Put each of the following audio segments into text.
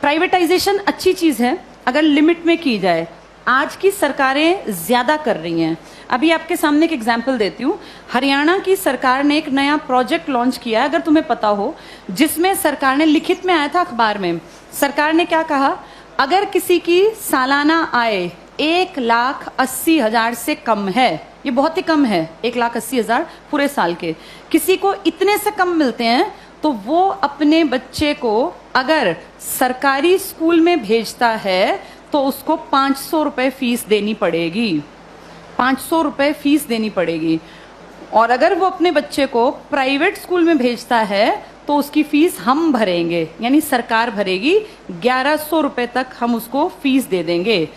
Privatisation अच्छी चीज़ है अगर लिमिट में की जाए। आज की सरकारें ज़्यादा कर रही हैं। अभी आपके सामने एक एग्जाम्पल देती हूँ। हरियाणा की सरकार ने एक नया प्रोजेक्ट लॉन्च किया है, अगर तुम्हें पता हो, जिसमें सरकार ने, लिखित में आया था अखबार में, सरकार ने क्या कहा, अगर किसी की सालाना आय 1,80,000 से कम है, ये बहुत ही कम है, 1,80,000 पूरे साल के, किसी को इतने से कम मिलते हैं, तो वो अपने बच्चे को अगर सरकारी स्कूल में भेजता है तो उसको 500 रुपये फीस देनी पड़ेगी। 500 रुपये फीस देनी पड़ेगी। और अगर वो अपने बच्चे को प्राइवेट स्कूल में भेजता है तो उसकी फीस हम भरेंगे, यानी सरकार भरेगी। 1,100 रुपये तक हम उसको फीस दे देंगे।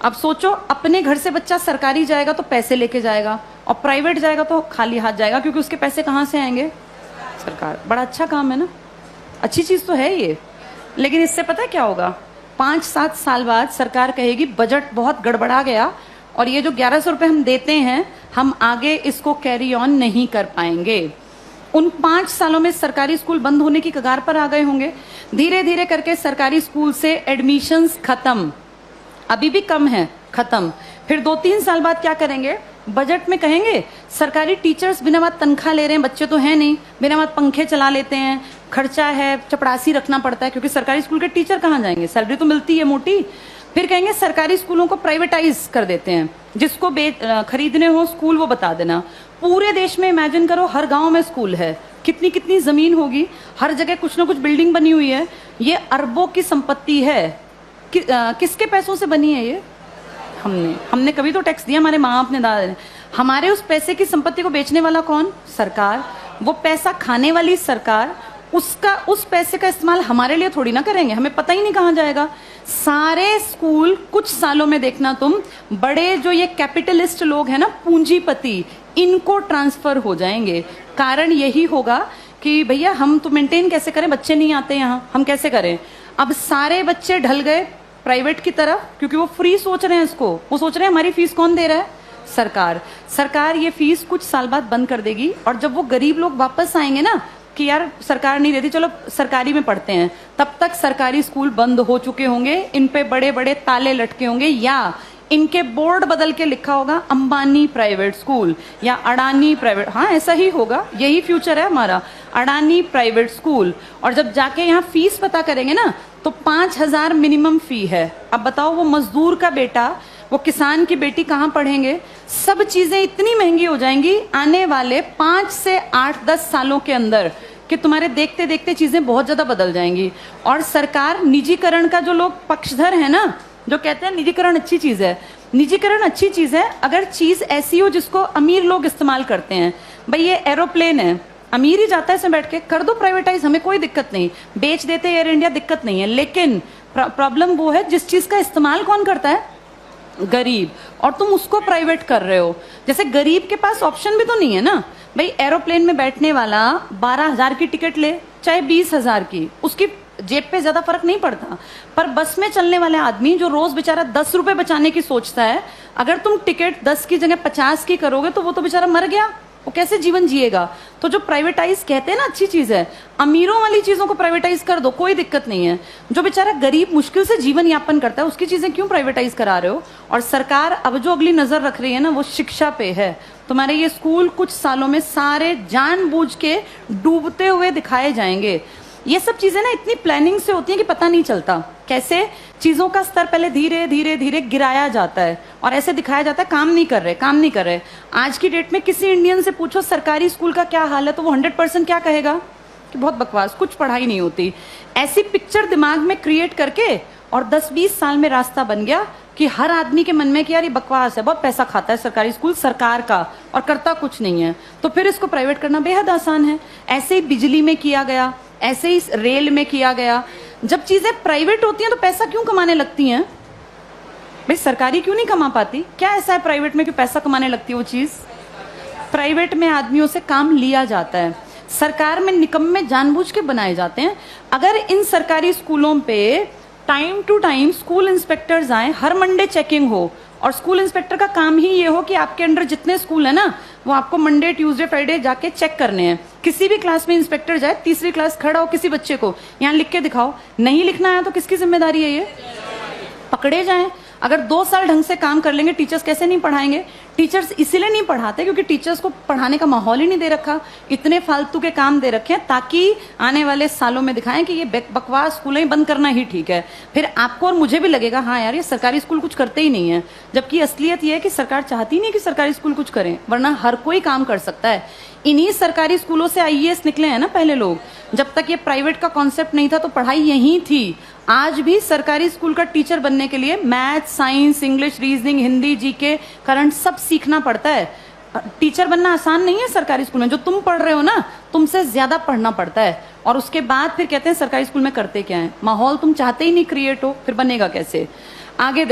अब सोचो, अपने घर से बच्चा सरकारी जाएगा तो पैसे लेके जाएगा, और प्राइवेट जाएगा तो खाली हाथ जाएगा, क्योंकि उसके पैसे कहाँ से आएंगे? सरकार। बड़ा अच्छा काम है ना, अच्छी चीज़ तो है ये। लेकिन इससे पता है क्या होगा? 5-7 साल बाद सरकार कहेगी बजट बहुत गड़बड़ा गया और ये जो 1,100 रुपये हम देते हैं, हम आगे इसको कैरी ऑन नहीं कर पाएंगे। उन 5 सालों में सरकारी स्कूल बंद होने की कगार पर आ गए होंगे। धीरे धीरे करके सरकारी स्कूल से एडमिशन्स खत्म, अभी भी कम है, खत्म। फिर 2-3 साल बाद क्या करेंगे? बजट में कहेंगे सरकारी टीचर्स बिना बात तनख्वाह ले रहे हैं, बच्चे तो हैं नहीं, बिना बात पंखे चला लेते हैं, खर्चा है, चपरासी रखना पड़ता है, क्योंकि सरकारी स्कूल के टीचर कहाँ जाएंगे, सैलरी तो मिलती है मोटी। फिर कहेंगे सरकारी स्कूलों को प्राइवेटाइज कर देते हैं, जिसको खरीदने हो स्कूल वो बता देना। पूरे देश में इमेजिन करो, हर गांव में स्कूल है, कितनी कितनी जमीन होगी, हर जगह कुछ ना कुछ बिल्डिंग बनी हुई है। ये अरबों की संपत्ति है। किसके पैसों से बनी है ये? हमने कभी तो टैक्स दिया, हमारे माँ बाप ने, दादा ने। हमारे उस पैसे की संपत्ति को बेचने वाला कौन? सरकार। वो पैसा खाने वाली सरकार। उस पैसे का इस्तेमाल हमारे लिए थोड़ी ना करेंगे, हमें पता ही नहीं कहाँ जाएगा। सारे स्कूल कुछ सालों में देखना तुम, बड़े जो ये कैपिटलिस्ट लोग हैं ना, पूंजीपति, इनको ट्रांसफर हो जाएंगे। कारण यही होगा कि भैया हम तो मेंटेन कैसे करें, बच्चे नहीं आते यहाँ, हम कैसे करें? अब सारे बच्चे ढल गए प्राइवेट की तरफ, क्योंकि वो फ्री सोच रहे हैं इसको। वो सोच रहे हैं हमारी फीस कौन दे रहा है? सरकार। सरकार ये फीस कुछ साल बाद बंद कर देगी, और जब वो गरीब लोग वापस आएंगे ना कि यार सरकार नहीं देती, चलो सरकारी में पढ़ते हैं, तब तक सरकारी स्कूल बंद हो चुके होंगे, इन पे बड़े बड़े ताले लटके होंगे, या इनके बोर्ड बदल के लिखा होगा अंबानी प्राइवेट स्कूल या अडानी प्राइवेट। हाँ, ऐसा ही होगा, यही फ्यूचर है हमारा, अडानी प्राइवेट स्कूल। और जब जाके यहाँ फीस पता करेंगे ना, तो 5,000 मिनिमम फी है। अब बताओ, वो मजदूर का बेटा, वो किसान की बेटी कहाँ पढ़ेंगे? सब चीजें इतनी महंगी हो जाएंगी आने वाले 5 से 8-10 सालों के अंदर कि तुम्हारे देखते देखते चीजें बहुत ज्यादा बदल जाएंगी। और सरकार निजीकरण का, जो लोग पक्षधर है ना, जो कहते हैं निजीकरण अच्छी चीज है, निजीकरण अच्छी चीज है अगर चीज ऐसी हो जिसको अमीर लोग इस्तेमाल करते हैं। भाई ये एरोप्लेन है, अमीर ही जाता है इसमें बैठ के, कर दो प्राइवेटाइज, हमें कोई दिक्कत नहीं, बेच देते एयर इंडिया, दिक्कत नहीं है। लेकिन प्रॉब्लम वो है जिस चीज का इस्तेमाल कौन करता है? गरीब। और तुम उसको प्राइवेट कर रहे हो। जैसे गरीब के पास ऑप्शन भी तो नहीं है ना। भाई एरोप्लेन में बैठने वाला 12,000 की टिकट ले, चाहे 20,000 की, उसकी जेब पे ज्यादा फर्क नहीं पड़ता। पर बस में चलने वाले आदमी जो रोज बेचारा 10 रुपए बचाने की सोचता है, अगर तुम टिकट 10 की जगह 50 की करोगे तो वो तो बेचारा मर गया, वो कैसे जीवन जिएगा? तो जो प्राइवेटाइज कहते हैं ना अच्छी चीज है, अमीरों वाली चीजों को प्राइवेटाइज कर दो, कोई दिक्कत नहीं है। जो बेचारा गरीब मुश्किल से जीवन यापन करता है, उसकी चीजें क्यों प्राइवेटाइज करा रहे हो? और सरकार अब जो अगली नजर रख रही है ना, वो शिक्षा पे है। तुम्हारे ये स्कूल कुछ सालों में सारे जानबूझ के डूबते हुए दिखाए जाएंगे। ये सब चीजें ना इतनी प्लानिंग से होती हैं कि पता नहीं चलता कैसे चीजों का स्तर पहले धीरे धीरे धीरे गिराया जाता है और ऐसे दिखाया जाता है काम नहीं कर रहे, काम नहीं कर रहे। आज की डेट में किसी इंडियन से पूछो सरकारी स्कूल का क्या हाल है, तो वो 100% क्या कहेगा कि बहुत बकवास, कुछ पढ़ाई नहीं होती। ऐसी पिक्चर दिमाग में क्रिएट करके और 10-20 साल में रास्ता बन गया कि हर आदमी के मन में कि यार ये बकवास है, बहुत पैसा खाता है सरकारी स्कूल सरकार का और करता कुछ नहीं है, तो फिर इसको प्राइवेट करना बेहद आसान है। ऐसे ही बिजली में किया गया, ऐसे ही रेल में किया गया। जब चीजें प्राइवेट होती हैं तो पैसा क्यों कमाने लगती हैं? भाई सरकारी क्यों नहीं कमा पाती? क्या ऐसा है प्राइवेट में कि पैसा कमाने लगती है वो चीज? प्राइवेट में आदमियों से काम लिया जाता है, सरकार में निकम्मे जानबूझ के बनाए जाते हैं। अगर इन सरकारी स्कूलों पे time to time school inspectors आए, हर मंडे चेकिंग हो, और स्कूल इंस्पेक्टर का काम ही ये हो कि आपके अंडर जितने स्कूल है ना, वो आपको मंडे ट्यूसडे फ्राइडे जाके चेक करने हैं किसी भी क्लास में इंस्पेक्टर जाए, तीसरी क्लास खड़ा हो, किसी बच्चे को यहाँ लिख के दिखाओ, नहीं लिखना आया तो किसकी जिम्मेदारी है? ये पकड़े जाएं। अगर 2 साल ढंग से काम कर लेंगे, टीचर्स कैसे नहीं पढ़ाएंगे? टीचर्स इसलिए नहीं पढ़ाते क्योंकि टीचर्स को पढ़ाने का माहौल ही नहीं दे रखा, इतने फालतू के काम दे रखे हैं ताकि आने वाले सालों में दिखाएं कि ये बकवास स्कूलें बंद करना ही ठीक है। फिर आपको और मुझे भी लगेगा हाँ यार ये सरकारी स्कूल कुछ करते ही नहीं है, जबकि असलियत ये है कि सरकार चाहती नहीं कि सरकारी स्कूल कुछ करें, वरना हर कोई काम कर सकता है। इन्हीं सरकारी स्कूलों से आईएएस निकले हैं ना पहले लोग। जब तक ये प्राइवेट का कॉन्सेप्ट नहीं था तो पढ़ाई यहीं थी। आज भी सरकारी स्कूल का टीचर बनने के लिए math, science, English, reasoning, Hindi, GK, current सब सीखना पड़ता है। टीचर बनना आसान नहीं है सरकारी स्कूल में। जो तुम पढ़ रहे हो ना, तुमसे ज्यादा पढ़ना पड़ता है। और उसके बाद फिर कहते हैं सरकारी स्कूल में करते क्या है। माहौल तुम चाहते ही नहीं क्रिएट हो, फिर बनेगा कैसे? आगे